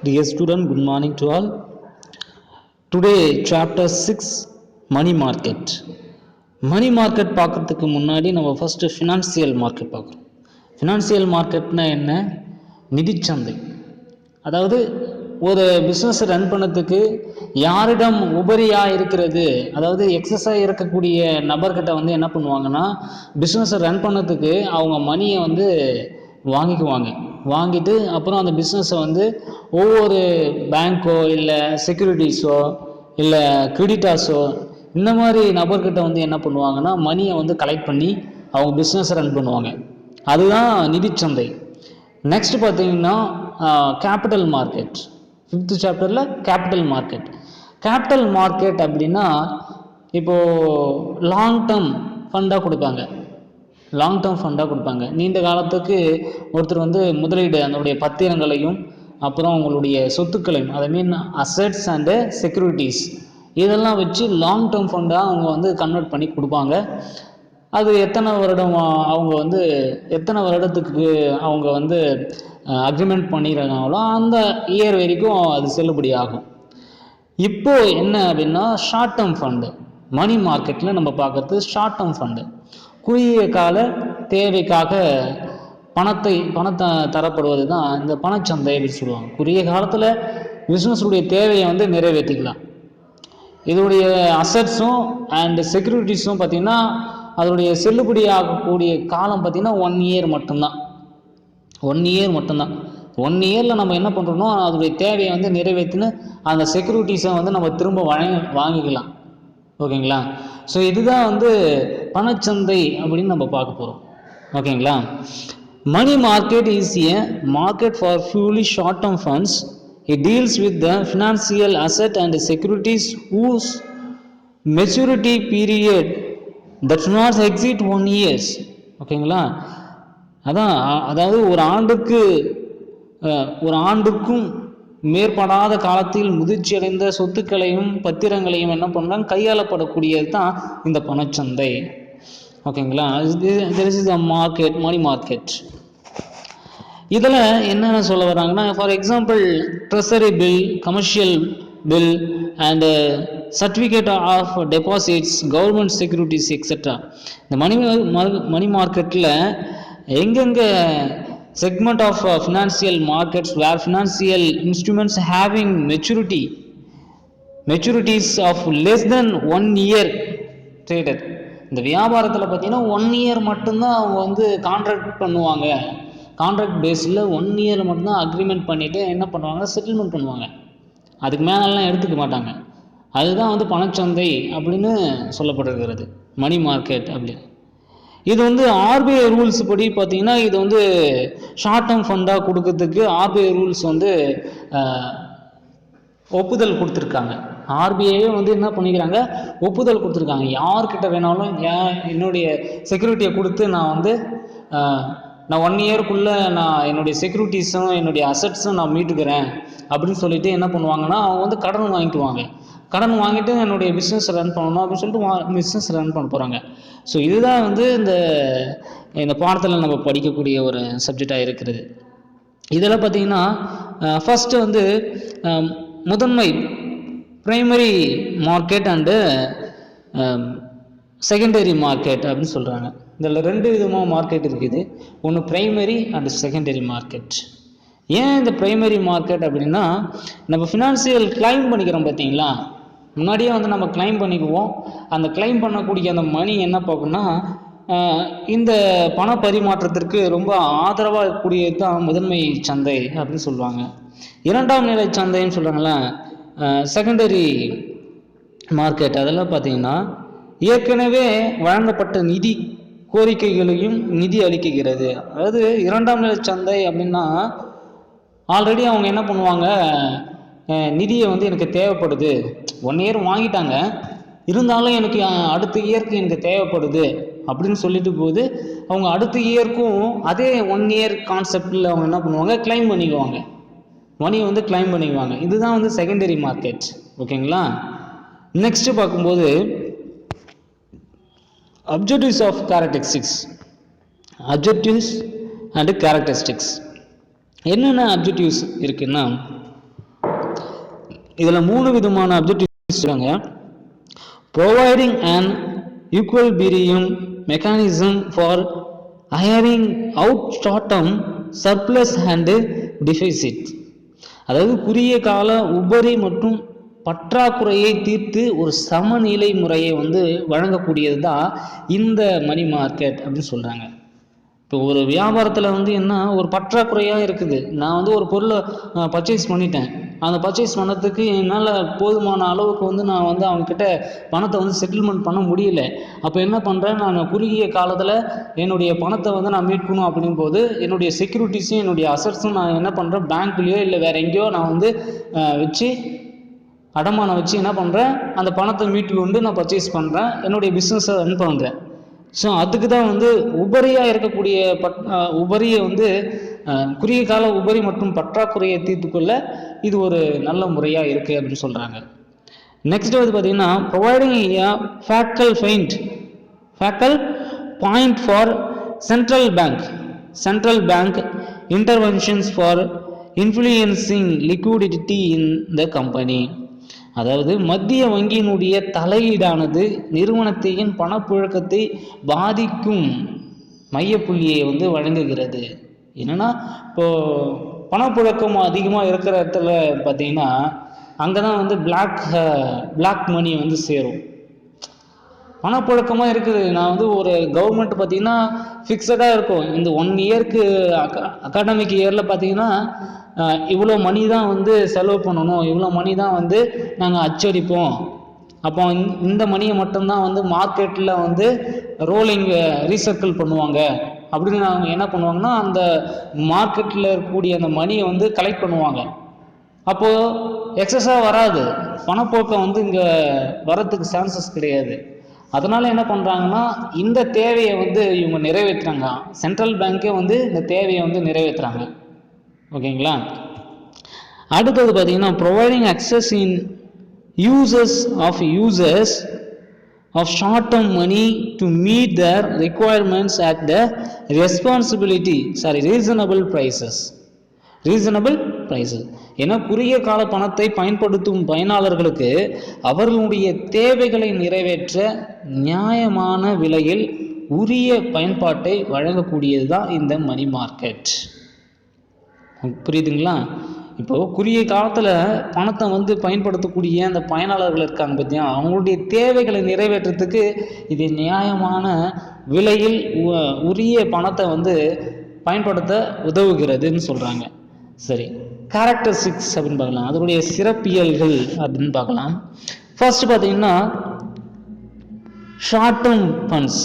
Dear student, good morning to all. Today chapter 6 money market. Money market பார்க்கறதுக்கு முன்னாடி நம்ம first financial market பார்க்குறோம். Financial மார்க்கெட்னா என்ன? நிதிச்சந்தை. அதாவது ஒரு பிஸ்னஸ் ரன் பண்ணதுக்கு யாரிடம் உபரியாக இருக்கிறது, அதாவது எக்ஸஸாக இருக்கக்கூடிய நபர்கிட்ட வந்து என்ன பண்ணுவாங்கன்னா, பிஸ்னஸை ரன் பண்ணதுக்கு அவங்க மணியை வந்து வாங்கிட்டு அப்புறம் அந்த பிஸ்னஸை வந்து ஒவ்வொரு பேங்க்கோ இல்லை செக்யூரிட்டிஸோ இல்லை கிரெடிட்டாஸோ இந்த மாதிரி நபர்கிட்ட வந்து என்ன பண்ணுவாங்கன்னா, மணியை வந்து கலெக்ட் பண்ணி அவங்க பிஸ்னஸை ரன் பண்ணுவாங்க. அதுதான் நிதிச்சந்தை. நெக்ஸ்ட் பார்த்தீங்கன்னா கேபிட்டல் மார்க்கெட். 5th சாப்டரில் கேபிட்டல் மார்க்கெட் அப்படின்னா இப்போது லாங் டேர்ம் ஃபண்டாக கொடுப்பாங்க. நீண்ட காலத்துக்கு ஒருத்தர் வந்து முதலீடு அதனுடைய பத்திரங்களையும் அப்புறம் உங்களுடைய சொத்துக்களையும், அதை மீன் அசட்ஸ் அண்டு செக்யூரிட்டிஸ் இதெல்லாம் வச்சு லாங் டேர்ம் ஃபண்டாக அவங்க வந்து கன்வெர்ட் பண்ணி கொடுப்பாங்க. அது எத்தனை வருடத்துக்கு அவங்க வந்து அக்ரிமெண்ட் பண்ணிடுறாங்களோ அந்த இயர் வரைக்கும் அது செல்லுபடி ஆகும். இப்போ என்ன அப்படின்னா ஷார்ட் டேர்ம் ஃபண்டு. மணி மார்க்கெட்டில் நம்ம பார்க்கறது ஷார்ட் டேர்ம் ஃபண்டு. குறுகிய கால தேவைக்காக பணத்தை தரப்படுவது தான் இந்த பணச்சந்தை அப்படின்னு சொல்லுவாங்க. குறுகிய காலத்தில் பிஸ்னஸுடைய தேவையை வந்து நிறைவேற்றிக்கலாம். இதோடைய அசட்ஸும் அண்ட் செக்யூரிட்டிஸும் பார்த்திங்கன்னா அதோடைய செல்லுபடி ஆகக்கூடிய காலம் பார்த்திங்கன்னா 1 year மட்டும்தான். 1 yearல நம்ம என்ன பண்ணுறோம்னா அதோடைய தேவையை வந்து நிறைவேற்றின்னு அந்த செக்யூரிட்டிஸை வந்து நம்ம திரும்ப வாங்கிக்கலாம். ஓகேங்களா? ஸோ இதுதான் வந்து பணச்சந்தை அப்படின்னு நம்ம பார்க்க போகிறோம். ஓகேங்களா? Money market is a market for purely short term funds. It deals with the financial asset and securities whose maturity period that do not exceed 1 year. ஓகேங்களா? அதாவது ஒரு ஆண்டுக்கும் மேற்படாத காலத்தில் முதிர்ச்சியடைந்த சொத்துக்களையும் பத்திரங்களையும் என்ன பண்ணாங்க கையாளப்படக்கூடியது தான் இந்த பணச்சந்தை. ஓகேங்களா? this is a market, money market. இதில் என்னென்ன சொல்ல வராங்கன்னா, for example treasury bill, commercial bill and certificate of deposits, government securities etcetera. இந்த மணி மார்க்கெட்டில் எங்கெங்கே segment of financial markets where financial instruments having maturities of less than 1 year traded. இந்த வியாபாரத்தில் பார்த்தீங்கன்னா 1 year மட்டும்தான் அவங்க வந்து கான்ட்ராக்ட் பேஸில் 1 year மட்டும்தான் அக்ரிமெண்ட் பண்ணிவிட்டு என்ன பண்ணுவாங்க, செட்டில்மெண்ட் பண்ணுவாங்க. அதுக்கு மேலெல்லாம் எடுத்துக்க மாட்டாங்க. அதுதான் வந்து பணச்சந்தை அப்படின்னு சொல்லப்படுகிறது, மணி மார்க்கெட் அப்படின்னு. இது வந்து ஆர்பிஐ ரூல்ஸ் படி பார்த்தீங்கன்னா இது வந்து ஷார்ட் டேர்ம் ஃபண்டாக கொடுக்கறதுக்கு ஆர்பிஐ ரூல்ஸ் வந்து ஒப்புதல் கொடுத்துருக்காங்க. ஆர்பிஐயே வந்து என்ன பண்ணிக்கிறாங்க, ஒப்புதல் கொடுத்துருக்காங்க. யார்கிட்ட வேணாலும் என்னுடைய செக்யூரிட்டியை கொடுத்து நான் 1 yearக்குள்ளே நான் என்னுடைய செக்யூரிட்டிஸும் என்னுடைய அசட்ஸும் நான் மீட்டுக்கிறேன் அப்படின்னு சொல்லிட்டு என்ன பண்ணுவாங்கன்னா அவங்க வந்து கடன் வாங்கிட்டு என்னுடைய பிஸ்னஸ் ரன் பண்ணணும் அப்படின்னு சொல்லிட்டு பிஸ்னஸ் ரன் பண்ண போகிறாங்க. ஸோ இதுதான் வந்து இந்த பாடத்தில் நம்ம படிக்கக்கூடிய ஒரு சப்ஜெக்டாக இருக்கிறது. இதில் பார்த்திங்கன்னா ஃபஸ்ட்டு வந்து முதன்மை primary market and secondary market அப்படின்னு சொல்கிறாங்க. இதில் 2 விதமாக மார்க்கெட் இருக்குது. ஒன்று ப்ரைமரி அண்டு செகண்டரி மார்க்கெட். ஏன் இந்த ப்ரைமரி மார்க்கெட் அப்படின்னா, நம்ம ஃபினான்சியல் கிளைம் பண்ணிக்கிறோம் பார்த்தீங்களா, முன்னாடியே வந்து நம்ம கிளைம் பண்ணிக்குவோம். அந்த கிளைம் பண்ணக்கூடிய அந்த மணி என்ன பார்க்கணும்னா இந்த பண பரிமாற்றத்திற்கு ரொம்ப ஆதரவாக இருக்கக்கூடியது தான் முதன்மை சந்தை அப்படின்னு சொல்லுவாங்க. 2ஆம் நிலை சந்தைன்னு சொல்கிறாங்களா, செகண்டரி மார்க்கெட். அதெல்லாம் பார்த்தீங்கன்னா ஏற்கனவே வழங்கப்பட்ட நிதி கோரிக்கைகளையும் நிதி அளிக்கிறது. அதாவது 2ஆம் நிலை சந்தை அப்படின்னா ஆல்ரெடி அவங்க என்ன பண்ணுவாங்க, நிதியை வந்து எனக்கு தேவைப்படுது, 1 year வாங்கிட்டாங்க, இருந்தாலும் எனக்கு அடுத்த இயருக்கு எனக்கு தேவைப்படுது அப்படின்னு சொல்லிட்டு போது அவங்க அடுத்த இயருக்கும் அதே 1 year கான்செப்டில் அவங்க என்ன பண்ணுவாங்க, கிளைம் பண்ணிக்குவாங்க, மணி வந்து கிளைம் பண்ணிக்குவாங்க. இதுதான் வந்து செகண்டரி மார்க்கெட். ஓகேங்களா? நெக்ஸ்ட்டு பார்க்கும்போது அப்ஜெக்டிவ்ஸ் அண்ட் கேரக்டரிஸ்டிக்ஸ். என்னென்ன அப்ஜெக்டிவ்ஸ் இருக்குன்னா, இதில் 3 விதமான அப்ஜெக்டிவ்ஸ் இருக்காங்க. Providing an equilibrium mechanism for hiring out short term surplus and deficit. அதாவது குறுகிய கால உபரி மற்றும் பற்றாக்குறையை தீர்த்து ஒரு சமநிலை முறையை வந்து வழங்கக்கூடியது தான் இந்த மணி மார்க்கெட் அப்படின்னு சொல்கிறாங்க. இப்போ ஒரு வியாபாரத்தில் வந்து என்ன ஒரு பற்றாக்குறையாக இருக்குது. நான் வந்து ஒரு பொருளை பர்ச்சேஸ் பண்ணிட்டேன். அந்த பர்ச்சேஸ் பண்ணதுக்கு என்னால் போதுமான அளவுக்கு வந்து நான் வந்து அவங்கக்கிட்ட பணத்தை வந்து செட்டில்மெண்ட் பண்ண முடியல. அப்போ என்ன பண்ணுறேன், நான் குறுகிய காலத்தில் என்னுடைய பணத்தை வந்து நான் மீட்கணும் அப்படிங்கும் போது என்னுடைய செக்யூரிட்டிஸும் என்னுடைய அசட்ஸும் நான் என்ன பண்ணுறேன், பேங்க்லேயோ இல்லை வேறு எங்கேயோ நான் வந்து வச்சு அடமானம் வச்சு என்ன பண்ணுறேன், அந்த பணத்தை மீட்டு கொண்டு நான் பர்ச்சேஸ் பண்ணுறேன், என்னுடைய பிஸ்னஸை ரன் பண்ணுறேன். ஸோ அதுக்கு தான் வந்து உபரியாக இருக்கக்கூடிய உபரியை வந்து குறுகிய கால உபரி மற்றும் பற்றாக்குறையை தீர்த்துக்கொள்ள இது ஒரு நல்ல முறையாக இருக்குது அப்படின்னு சொல்கிறாங்க. நெக்ஸ்ட் வந்து பார்த்தீங்கன்னா providing focal point for central bank interventions for influencing liquidity in the company. அதாவது மத்திய வங்கியினுடைய தலையீடானது நிறுவனத்தின் பணப்புழக்கத்தை பாதிக்கும் மையப்புள்ளியை வந்து வழங்குகிறது. என்னன்னா இப்போ பணப்புழக்கம் அதிகமாக இருக்கிற இடத்துல பார்த்தீங்கன்னா அங்கே தான் வந்து பிளாக் மணி வந்து சேரும். பணப்புழக்கமாக இருக்குது. நான் வந்து ஒரு கவர்மெண்ட் பார்த்தீங்கன்னா ஃபிக்ஸடாக இருக்கும். இந்த 1 இயருக்கு அகாடமிக் இயரில் பார்த்தீங்கன்னா இவ்வளோ மணி தான் வந்து செலவு பண்ணணும், இவ்வளோ மணி தான் வந்து நாங்கள் அச்சடிப்போம். அப்போ இந்த மணியை மட்டும்தான் வந்து மார்க்கெட்டில் வந்து ரோலிங் ரீசர்க்கிள் பண்ணுவாங்க அப்படின்னு அவங்க என்ன பண்ணுவாங்கன்னா அந்த மார்க்கெட்டில் இருக்கக்கூடிய அந்த மணியை வந்து கலெக்ட் பண்ணுவாங்க. அப்போது எக்ஸஸாக வராது, பணப்போக்கம் வந்து இங்கே வரத்துக்கு சான்சஸ் கிடையாது. அதனால் என்ன பண்ணுறாங்கன்னா இந்த தேவையை வந்து இவங்க நிறைவேற்றுறாங்க. சென்ட்ரல் பேங்க்கே வந்து இந்த தேவையை வந்து நிறைவேற்றுறாங்க. ஓகேங்களா. அடுத்தது பார்த்தீங்கன்னா providing access in users of short term money to meet their requirements at the reasonable prices. ஏன்னா குறுகிய கால பணத்தை பயன்படுத்தும் பயனாளர்களுக்கு அவர்களுடைய தேவைகளை நிறைவேற்ற நியாயமான விலையில் உரிய பயன்பாட்டை வழங்கக்கூடியது தான் இந்த மணி மார்க்கெட். புரியுதுங்களா. இப்போது குறுகிய காலத்தில் பணத்தை வந்து பயன்படுத்தக்கூடிய அந்த பயனாளர்கள் இருக்காங்க பார்த்தியா, அவங்களுடைய தேவைகளை நிறைவேற்றத்துக்கு இது நியாயமான விலையில் உரிய பணத்தை வந்து பயன்படுத்த உதவுகிறதுன்னு சொல்கிறாங்க. சரி, கேரக்டரிஸ்டிக்ஸ் அப்படின்னு பார்க்கலாம், அதனுடைய சிறப்பியல்கள் அப்படின்னு பார்க்கலாம். ஃபர்ஸ்ட் பார்த்தீங்கன்னா ஷார்ட் டேர்ம் ஃபண்ட்ஸ்.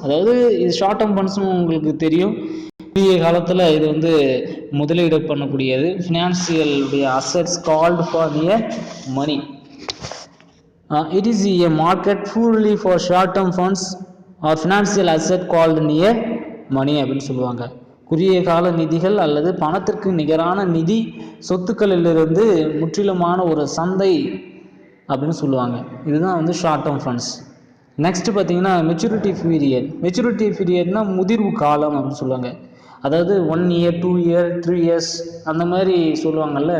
அதாவது இது ஷார்ட் டேர்ம் ஃபண்ட்ஸ்னு உங்களுக்கு தெரியும். குறுகிய காலத்தில் இது வந்து முதலீடு பண்ணக்கூடியது. ஃபினான்சியலுடைய assets called for near money. It is a market fully for short term funds or financial asset called near money அப்படின்னு சொல்லுவாங்க. குறுகிய கால நிதிகள் அல்லது பணத்திற்கு நிகரான நிதி சொத்துக்களிலிருந்து முற்றிலுமான ஒரு சந்தை அப்படின்னு சொல்லுவாங்க. இதுதான் வந்து ஷார்ட் டேர்ம் ஃபண்ட்ஸ். நெக்ஸ்ட் பார்த்தீங்கன்னா மெச்சூரிட்டி பீரியட்னா முதிர்வு காலம் அப்படின்னு சொல்லுவாங்க. அதாவது 1 இயர் 2 இயர் 3 இயர்ஸ் அந்த மாதிரி சொல்லுவாங்கள்ல,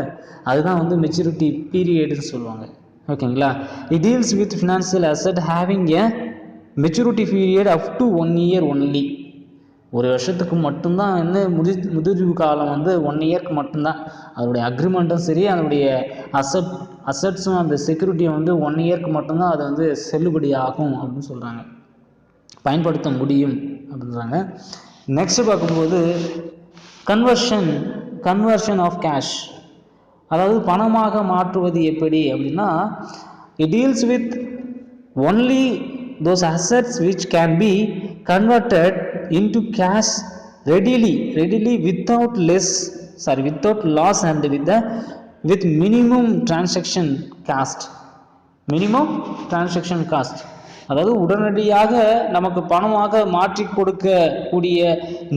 அதுதான் வந்து மெச்சூரிட்டி பீரியட்னு சொல்லுவாங்க. ஓகேங்களா. It deals with financial asset having a maturity period up to 1 year only. 1 வருஷத்துக்கு மட்டும்தான் வந்து முதிர்வு காலம் வந்து 1 இயர்க்கு மட்டும்தான். அதோடைய அக்ரிமெண்ட்டும் சரி, அதனுடைய அசட்ஸும் அந்த செக்யூரிட்டியை வந்து 1 இயர்க்கு மட்டும்தான் அது வந்து செல்லுபடி ஆகும் அப்படின்னு சொல்கிறாங்க, பயன்படுத்த முடியும் அப்படின்றாங்க. நெக்ஸ்ட் பார்க்கும்போது கன்வர்ஷன் ஆஃப் கேஷ், அதாவது பணமாக மாற்றுவது எப்படி அப்படின்னா it deals with only those assets which can be converted into cash readily without loss and with minimum transaction cost. அதாவது உடனடியாக நமக்கு பணமாக மாற்றி கொடுக்கக்கூடிய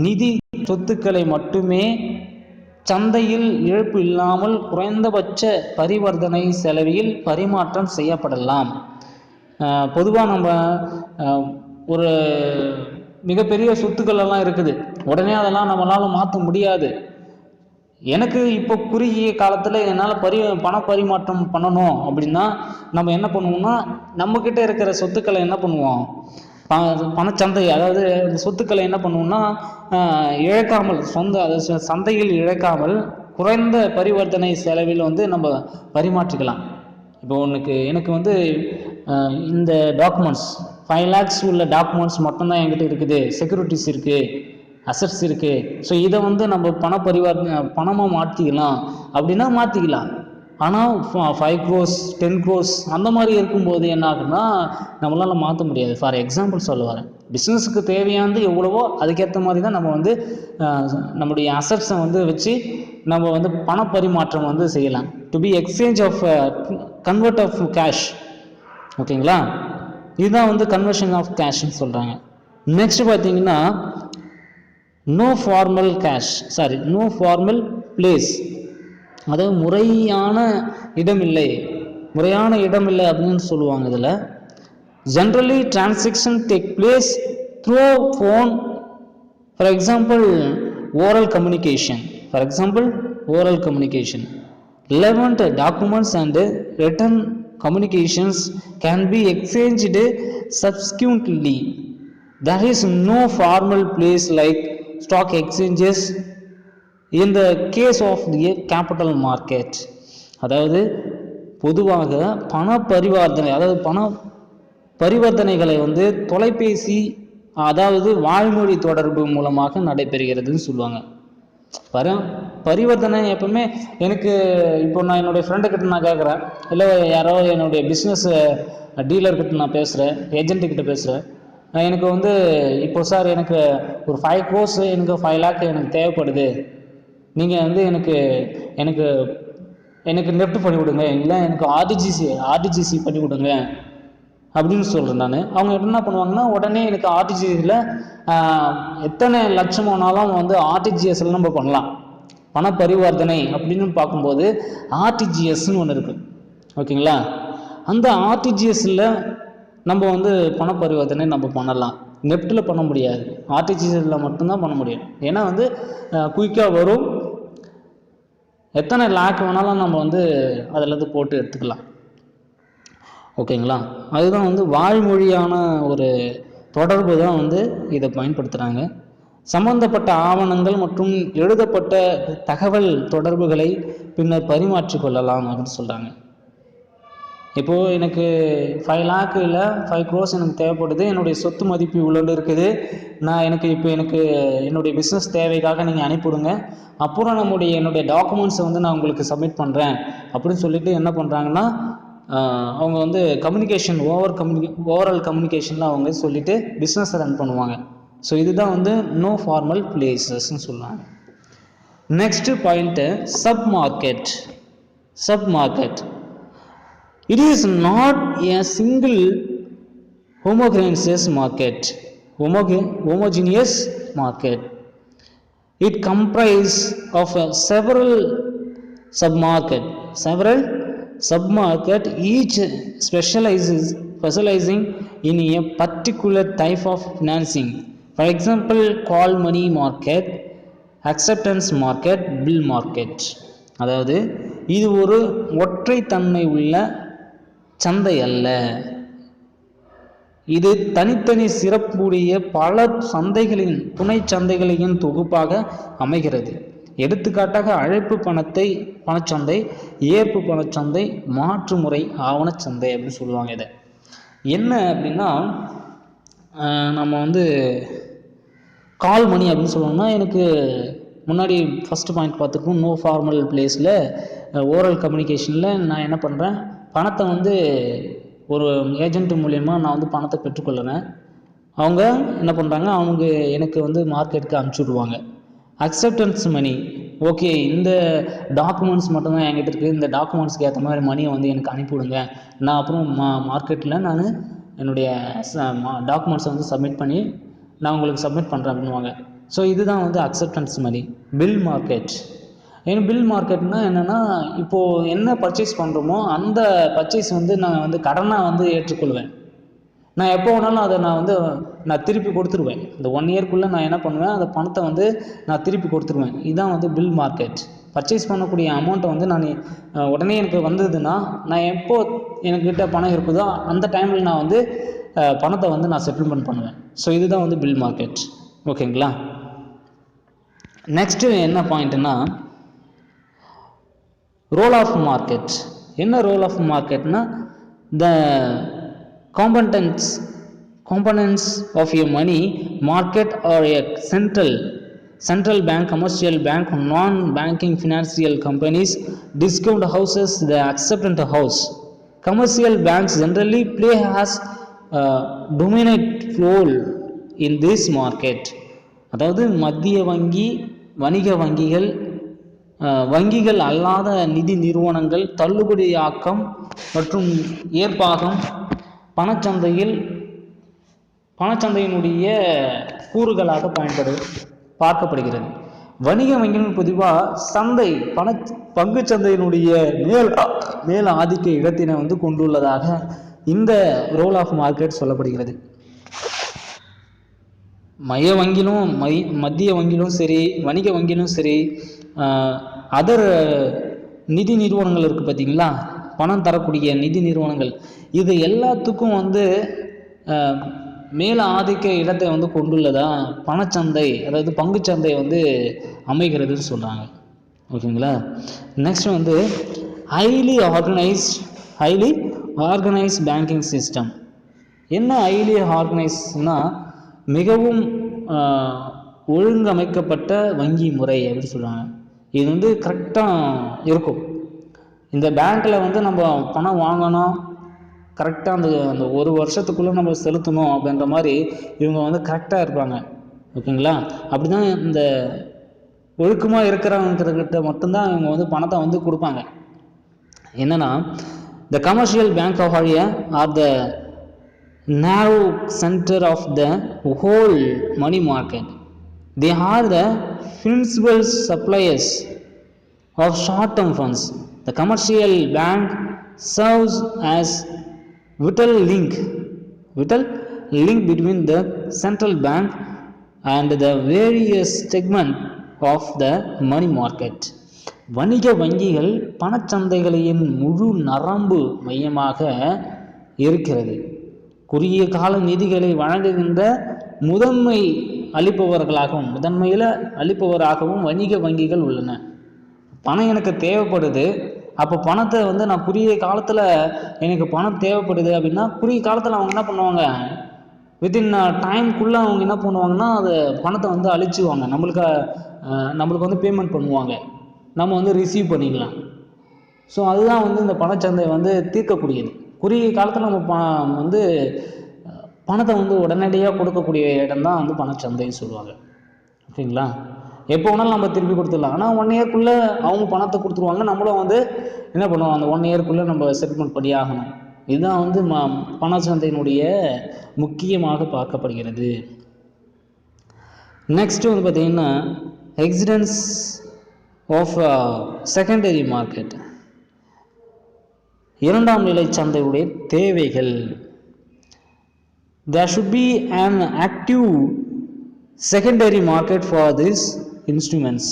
நிதி சொத்துக்களை மட்டுமே சந்தையில் இழப்பு இல்லாமல் குறைந்தபட்ச பரிவர்த்தனை செலவில் பரிமாற்றம் செய்யப்படலாம். பொதுவாக நம்ம ஒரு மிகப்பெரிய சொத்துக்கள் எல்லாம் இருக்குது, உடனே அதெல்லாம் நம்மளால் மாற்ற முடியாது. எனக்கு இப்போ குறுகிய காலத்தில் என்னால் பண பரிமாற்றம் பண்ணணும் அப்படின்னா நம்ம என்ன பண்ணுவோம்னா நம்மக்கிட்ட இருக்கிற சொத்துக்களை என்ன பண்ணுவோம், பணச்சந்தை, அதாவது இந்த சொத்துக்களை என்ன பண்ணுவோம்னா இழக்காமல், அதாவது சந்தையில் இழக்காமல் குறைந்த பரிவர்த்தனை செலவில் வந்து நம்ம பரிமாற்றிக்கலாம். இப்போ எனக்கு வந்து இந்த டாக்குமெண்ட்ஸ் 5 lakhs உள்ள டாக்குமெண்ட்ஸ் மட்டும்தான் என்கிட்ட இருக்குது, செக்யூரிட்டிஸ் இருக்குது, அசட்ஸ் இருக்குது. ஸோ இதை வந்து நம்ம பணமாக மாற்றிக்கலாம் அப்படின்னா மாற்றிக்கலாம். ஆனால் 5 crores 10 crores அந்த மாதிரி இருக்கும்போது என்ன ஆகுதுன்னா நம்மளால் மாற்ற முடியாது. ஃபார் எக்ஸாம்பிள் சொல்ல வரேன், பிஸ்னஸுக்கு தேவையானது எவ்வளவோ அதுக்கேற்ற மாதிரி தான் நம்ம வந்து நம்முடைய அசட்ஸை வந்து வச்சு நம்ம வந்து பணப்பரிமாற்றம் வந்து செய்யலாம். To be exchange of convert of cash. ஓகேங்களா, இதுதான் வந்து கன்வர்ஷன் ஆஃப் கேஷ்ன்னு சொல்கிறாங்க. நெக்ஸ்ட் பார்த்தீங்கன்னா நோ ஃபார்மல் பிளேஸ், அதாவது முறையான இடம் இல்லை அப்படின்னு சொல்லுவாங்க. இதில் generally transaction take place through phone. For example oral communication. Relevant documents and written communications can be exchanged subsequently. There is no formal place like stock exchanges in the case of the capital market. அதாவது பொதுவாக பண பரிவர்த்தனைகளை வந்து தொலைபேசி, அதாவது வாய்மொழி தொடர்பு மூலமாக நடைபெறுகிறதுன்னு சொல்லுவாங்க. பரிவர்த்தனை எப்பவுமே எனக்கு இப்போ நான் என்னுடைய ஃப்ரெண்டுக்கிட்ட நான் கேட்குறேன், இல்லை யாரோ என்னுடைய பிஸ்னஸ் டீலர்கிட்ட நான் பேசுகிறேன், ஏஜென்ட்டுக்கிட்ட பேசுகிறேன், எனக்கு வந்து இப்போ சார் எனக்கு ஒரு 5 crores, எனக்கு 5 lakh எனக்கு தேவைப்படுது, நீங்கள் வந்து எனக்கு எனக்கு எனக்கு நெஃப்ட் பண்ணி விடுங்க, இல்லை எனக்கு ஆர்டிஜிசி பண்ணி விடுங்க அப்படின்னு சொல்கிறேன் நான். அவங்க என்ன பண்ணுவாங்கன்னா உடனே எனக்கு ஆர்டிஜிஎஸில் எத்தனை லட்சமானாலும் வந்து ஆர்டிஜிஎஸ்ல நம்ம பண்ணலாம். பண பரிவர்த்தனை அப்படின்னு பார்க்கும்போது ஆர்டிஜிஎஸ்ன்னு ஒன்று இருக்குது. ஓகேங்களா, அந்த ஆர்டிஜிஎஸ்ல நம்ம வந்து பண பரிவர்த்தனை நம்ம பண்ணலாம். நெஃப்ட்டில் பண்ண முடியாது, ஆர்டிஜிஎஸ்ல மட்டும்தான் பண்ண முடியும். ஏன்னா வந்து குயிக்காக வரும், எத்தனை லேக் வேணாலும் நம்ம வந்து அதில் போட்டு எடுத்துக்கலாம். ஓகேங்களா, அதுதான் வந்து வாய்மொழியான ஒரு தொடர்பு தான் வந்து இதை பயன்படுத்துகிறாங்க. சம்பந்தப்பட்ட ஆவணங்கள் மற்றும் எழுதப்பட்ட தகவல் தொடர்புகளை பின்னர் பரிமாற்றிக்கொள்ளலாம் அப்படின்னு சொல்கிறாங்க. இப்போது எனக்கு 5 lakh இல்லை 5 crores எனக்கு தேவைப்படுது, என்னுடைய சொத்து மதிப்பு இவ்வளோ இருக்குது, இப்போ எனக்கு என்னுடைய பிஸ்னஸ் தேவைக்காக நீங்கள் அனுப்பிவிடுங்க, அப்புறம் என்னுடைய டாக்குமெண்ட்ஸை வந்து நான் உங்களுக்கு சப்மிட் பண்ணுறேன் அப்படின்னு சொல்லிட்டு என்ன பண்ணுறாங்கன்னா அவங்க வந்து ஓவரால் கம்யூனிகேஷனில் அவங்க சொல்லிட்டு பிஸ்னஸை ரன் பண்ணுவாங்க. ஸோ இதுதான் வந்து நோ ஃபார்மல் பிளேசஸ்ன்னு சொல்லுவாங்க. Next point sub market. It is not a single homogeneous market. It comprises of several submarket, each specializing in a particular type of financing. For example, call money market, acceptance market, bill market. அதாவது இது ஒரு ஒற்றை தன்மை உள்ள சந்தை அல்ல, இது தனித்தனி சிறப்புடைய பல சந்தைகளின் துணை சந்தைகளின் தொகுப்பாக அமைகிறது. எடுத்துக்காட்டாக அழைப்பு பணச்சந்தை, ஏற்பு பணச்சந்தை, மாற்றுமுறை ஆவணச்சந்தை அப்படின்னு சொல்லுவாங்க. இதை என்ன அப்படின்னா நம்ம வந்து கால் மணி அப்படின்னு சொல்லணும்னா, எனக்கு முன்னாடி ஃபஸ்ட்டு பாயிண்ட் பார்த்துருக்கோம், நோ ஃபார்மல் பிளேஸில் ஓரல் கம்யூனிகேஷனில் நான் என்ன பண்ணுறேன், பணத்தை வந்து ஒரு ஏஜென்ட் மூலயமா நான் வந்து பணத்தை பெற்றுக்கொள்ளுறேன். அவங்க என்ன பண்ணுறாங்க, அவங்க எனக்கு வந்து மார்க்கெட்டுக்கு அனுப்பிச்சி விடுவாங்க. அக்செப்டன்ஸ் மணி, ஓகே இந்த டாக்குமெண்ட்ஸ் மட்டும்தான் என்கிட்ட இருக்குது, இந்த டாக்குமெண்ட்ஸ்க்கு ஏற்ற மாதிரி மணியை வந்து எனக்கு அனுப்பிவிடுங்க, நான் அப்புறம் மார்க்கெட்டில் நான் என்னுடைய டாக்குமெண்ட்ஸை வந்து சப்மிட் பண்ணி நான் உங்களுக்கு சப்மிட் பண்ணுறேன் அப்படின்வாங்க. ஸோ இதுதான் வந்து அக்செப்டன்ஸ் மணி. பில் மார்க்கெட்னால் என்னென்னா, இப்போது என்ன பர்ச்சேஸ் பண்ணுறோமோ அந்த பர்ச்சேஸ் வந்து நான் வந்து கடனாக வந்து ஏற்றுக்கொள்வேன். நான் எப்போ வேணாலும் அதை நான் திருப்பி கொடுத்துருவேன். இந்த 1 yearக்குள்ளே நான் என்ன பண்ணுவேன், அந்த பணத்தை வந்து நான் திருப்பி கொடுத்துருவேன். இதுதான் வந்து பில் மார்க்கெட். பர்ச்சேஸ் பண்ணக்கூடிய அமௌண்ட்டை வந்து நான் உடனே எனக்கு வந்ததுன்னா நான் எப்போ என்கிட்ட பணம் இருக்குதோ அந்த டைமில் நான் வந்து பணத்தை வந்து நான் செட்டில்மெண்ட் பண்ணுவேன். ஸோ இதுதான் வந்து பில் மார்க்கெட். ஓகேங்களா. நெக்ஸ்ட்டு என்ன பாயிண்ட்னா ரோல் ஆஃப் மார்க்கெட். என்ன ரோல் ஆஃப் மார்க்கெட்னா the components of a money market or a central bank, commercial bank, non-banking financial companies, discount houses, the acceptance house. Commercial banks generally play as dominant role in this market. அதாவது மத்திய வங்கி, வணிக வங்கிகள், வங்கிகள் அல்லாத நிதி நிறுவனங்கள், தள்ளுபடியாக்கம் மற்றும் ஏற்பாகம் பணச்சந்தையினுடைய கூறுகளாக பார்க்கப்படுகிறது. வணிக வங்கிகள் பொதுவாக பங்கு சந்தையினுடைய மேல் ஆதிக்க இடத்தினை வந்து கொண்டுள்ளதாக இந்த ரோல் ஆஃப் மார்க்கெட் சொல்லப்படுகிறது. மத்திய வங்கியிலும் சரி, வணிக வங்கியிலும் சரி, அதர் நிதி நிறுவனங்கள் இருக்குது பார்த்தீங்களா, பணம் தரக்கூடிய நிதி நிறுவனங்கள், இது எல்லாத்துக்கும் வந்து மேல ஆதிக்க இடத்தை வந்து கொண்டுள்ளதா பணச்சந்தை, அதாவது பங்குச்சந்தை வந்து அமைகிறதுன்னு சொல்கிறாங்க. ஓகேங்களா. நெக்ஸ்ட் வந்து ஹைலி ஆர்கனைஸ்ட் பேங்கிங் சிஸ்டம். என்ன ஹைலி ஆர்கனைஸ்னா மிகவும் ஒழுங்கமைக்கப்பட்ட வங்கி முறை அப்படின்னு சொல்லுவாங்க. இது வந்து கரெக்டாக இருக்கும். இந்த பேங்க்கில் வந்து நம்ம பணம் வாங்கணும், கரெக்டாக அந்த ஒரு வருஷத்துக்குள்ளே நம்ம செலுத்தணும் அப்படின்ற மாதிரி இவங்க வந்து கரெக்டாக இருப்பாங்க. ஓகேங்களா. அப்படி தான் இந்த ஒழுக்கமாக இருக்கிறவங்கிட்ட மட்டும்தான் இவங்க வந்து பணத்தை வந்து கொடுப்பாங்க. என்னென்னா the commercial bank of India are the narrow center of the whole money market. They are the principal suppliers of short-term funds. The commercial bank serves as vital link between the central bank and the various segment of the money market. வணிக வங்கிகள் பணச்சந்தைகளின் முழு நரம்பு மையமாக இருக்கிறது. குறுகிய கால நிதிகளை வழங்குகின்ற முதன்மையில் அளிப்பவராகவும் வணிக வங்கிகள் உள்ளன. பணம் எனக்கு தேவைப்படுது, அப்போ பணத்தை வந்து நான் குறுகிய காலத்தில் எனக்கு பணம் தேவைப்படுது அப்படின்னா குறுகிய காலத்தில் அவங்க என்ன பண்ணுவாங்க, வித்தின் டைம்குள்ளே அவங்க என்ன பண்ணுவாங்கன்னா அது பணத்தை வந்து அழிச்சுவாங்க, நம்மளுக்கு வந்து பேமெண்ட் பண்ணுவாங்க, நம்ம வந்து ரிசீவ் பண்ணிக்கலாம். ஸோ அதுதான் வந்து இந்த பணச்சந்தை வந்து தீர்க்கக்கூடியது. குறுகிய காலத்தில் நம்ம வந்து பணத்தை வந்து உடனடியாக கொடுக்கக்கூடிய இடம் தான் வந்து பணச்சந்தைன்னு சொல்லுவாங்க. ஓகேங்களா. எப்போ வேணாலும் நம்ம திருப்பி கொடுத்துடலாம். ஆனால் 1 இயர்க்குள்ளே அவங்க பணத்தை கொடுத்துருவாங்க, நம்மளும் வந்து என்ன பண்ணுவோம், அந்த 1 இயர்க்குள்ளே நம்ம செட்டில்மெண்ட் பண்ணி ஆகணும். இதுதான் வந்து பணச்சந்தையினுடைய முக்கியமாக பார்க்கப்படுகிறது. நெக்ஸ்ட் வந்து பார்த்திங்கன்னா எக்ஸிஸ்டன்ஸ் ஆஃப் செகண்டரி மார்க்கெட். இரண்டாம் நிலை சந்தையுடைய தேவைகள். There should be an active secondary market for these instruments.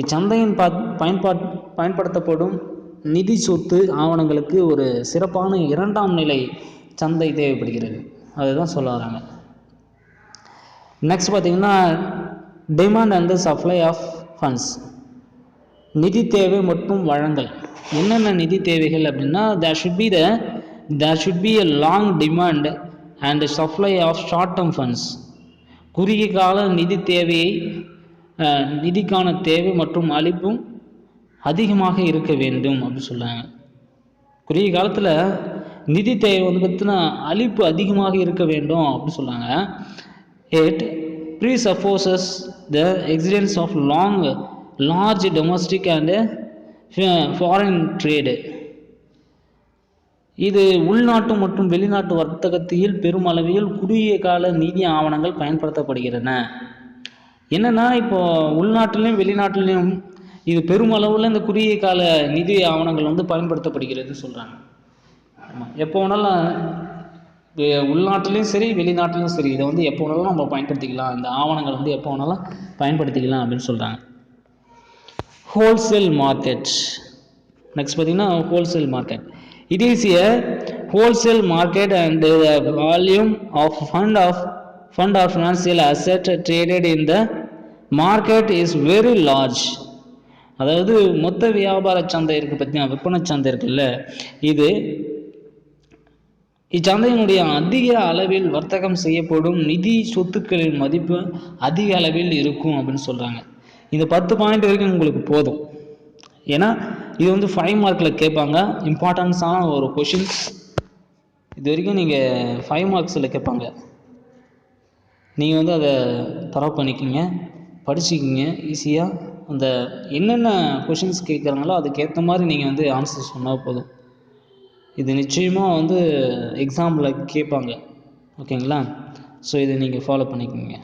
இச்சந்தையின் பயன்படுத்தப்படும் நிதி சொத்து ஆவணங்களுக்கு ஒரு சிறப்பான இரண்டாம் நிலை சந்தை தேவைப்படுகிறது. அதுதான் சொல்ல வராங்க. நெக்ஸ்ட் பார்த்தீங்கன்னா demand and supply of funds. நிதி தேவை மற்றும் வழங்கல். என்னென்ன நிதி தேவைகள் அப்படின்னா there should be a long demand and supply of short term funds. குறுகிய கால நிதி தேவையை நிதிக்கான தேவை மற்றும் அளிப்பும் அதிகமாக இருக்க வேண்டும் அப்படின்னு சொல்கிறாங்க. குறுகிய காலத்தில் நிதி தேவை வந்து பார்த்திங்கன்னா அளிப்பு அதிகமாக இருக்க வேண்டும் அப்படின்னு சொல்கிறாங்க. It presupposes the existence of large domestic and foreign trade. இது உள்நாட்டு மற்றும் வெளிநாட்டு வர்த்தகத்தில் பெருமளவில் குறுகிய கால நிதி ஆவணங்கள் பயன்படுத்தப்படுகின்றன. என்னென்னா இப்போ உள்நாட்டிலையும் வெளிநாட்டிலையும் இது பெருமளவில் இந்த குறுகிய கால நிதி ஆவணங்கள் வந்து பயன்படுத்தப்படுகிறது சொல்கிறாங்க. ஆமாம், எப்போ வேணாலும் உள்நாட்டிலையும் சரி வெளிநாட்டிலையும் சரி இதை வந்து எப்போ வேணாலும் நம்ம பயன்படுத்திக்கலாம், இந்த ஆவணங்கள் வந்து எப்போ வேணாலும் பயன்படுத்திக்கலாம் அப்படின்னு சொல்கிறாங்க. wholesale market. Next பார்த்தீங்கன்னா wholesale market. It is a wholesale market and the volume of fund or financial asset traded in the market is very large. அதாவது மொத்த வியாபார சந்தை இருக்குது பார்த்தீங்கன்னா, விற்பனை சந்தை இருக்குல்ல, இது இச்சந்தையினுடைய அதிக அளவில் வர்த்தகம் செய்யப்படும் நிதி சொத்துக்களின் மதிப்பு அதிக அளவில் இருக்கும் அப்படின்னு சொல்கிறாங்க. இந்த 10 பாயிண்ட் வரைக்கும் உங்களுக்கு போதும். ஏன்னா இது வந்து 5 மார்க்கில் கேட்பாங்க, இம்பார்ட்டன்ஸான ஒரு கொஷின்ஸ். இது வரைக்கும் நீங்கள் 5 மார்க்ஸில் கேட்பாங்க. நீங்கள் வந்து அதை தரவு பண்ணிக்கிங்க, படிச்சுக்கிங்க ஈஸியாக. அந்த என்னென்ன கொஷின்ஸ் கேட்குறாங்களோ அதுக்கேற்ற மாதிரி நீங்கள் வந்து ஆன்சர் சொன்னால் போதும். இது நிச்சயமாக வந்து எக்ஸாமில் கேட்பாங்க. ஓகேங்களா? ஸோ இதை நீங்கள் ஃபாலோ பண்ணிக்கோங்க.